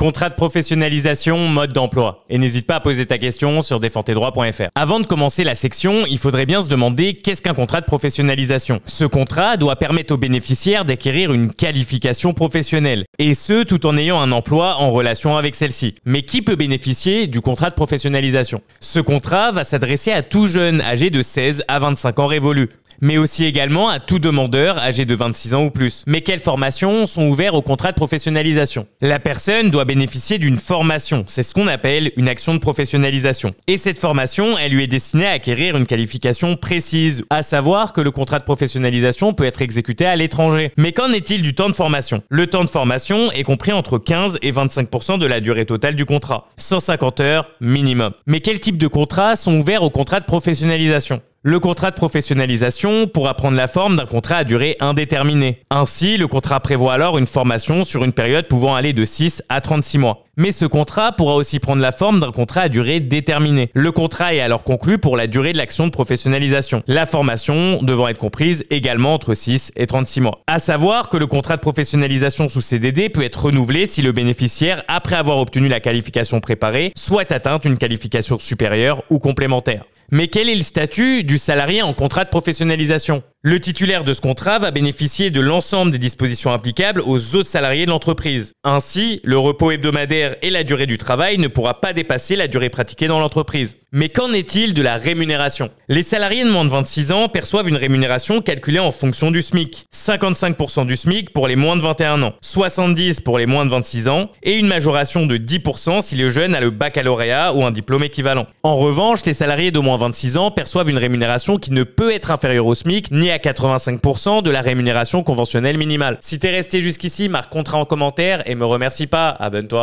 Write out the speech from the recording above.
Contrat de professionnalisation, mode d'emploi. Et n'hésite pas à poser ta question sur défendtesdroits.fr. Avant de commencer la section, il faudrait bien se demander qu'est-ce qu'un contrat de professionnalisation. Ce contrat doit permettre aux bénéficiaires d'acquérir une qualification professionnelle. Et ce, tout en ayant un emploi en relation avec celle-ci. Mais qui peut bénéficier du contrat de professionnalisation? Ce contrat va s'adresser à tout jeune âgé de 16 à 25 ans révolus, mais aussi également à tout demandeur âgé de 26 ans ou plus. Mais quelles formations sont ouvertes au contrat de professionnalisation? La personne doit bénéficier d'une formation, c'est ce qu'on appelle une action de professionnalisation. Et cette formation, elle lui est destinée à acquérir une qualification précise, à savoir que le contrat de professionnalisation peut être exécuté à l'étranger. Mais qu'en est-il du temps de formation? Le temps de formation est compris entre 15 et 25% de la durée totale du contrat, 150 heures minimum. Mais quel type de contrats sont ouverts au contrat de professionnalisation? Le contrat de professionnalisation pourra prendre la forme d'un contrat à durée indéterminée. Ainsi, le contrat prévoit alors une formation sur une période pouvant aller de 6 à 36 mois. Mais ce contrat pourra aussi prendre la forme d'un contrat à durée déterminée. Le contrat est alors conclu pour la durée de l'action de professionnalisation. La formation devant être comprise également entre 6 et 36 mois. À savoir que le contrat de professionnalisation sous CDD peut être renouvelé si le bénéficiaire, après avoir obtenu la qualification préparée, souhaite atteindre une qualification supérieure ou complémentaire. Mais quel est le statut du salarié en contrat de professionnalisation? Le titulaire de ce contrat va bénéficier de l'ensemble des dispositions applicables aux autres salariés de l'entreprise. Ainsi, le repos hebdomadaire et la durée du travail ne pourra pas dépasser la durée pratiquée dans l'entreprise. Mais qu'en est-il de la rémunération? Les salariés de moins de 26 ans perçoivent une rémunération calculée en fonction du SMIC. 55% du SMIC pour les moins de 21 ans, 70% pour les moins de 26 ans et une majoration de 10% si le jeune a le baccalauréat ou un diplôme équivalent. En revanche, les salariés de moins de 26 ans perçoivent une rémunération qui ne peut être inférieure au SMIC ni à 85% de la rémunération conventionnelle minimale. Si t'es resté jusqu'ici, marque contrat en commentaire et me remercie pas, abonne-toi.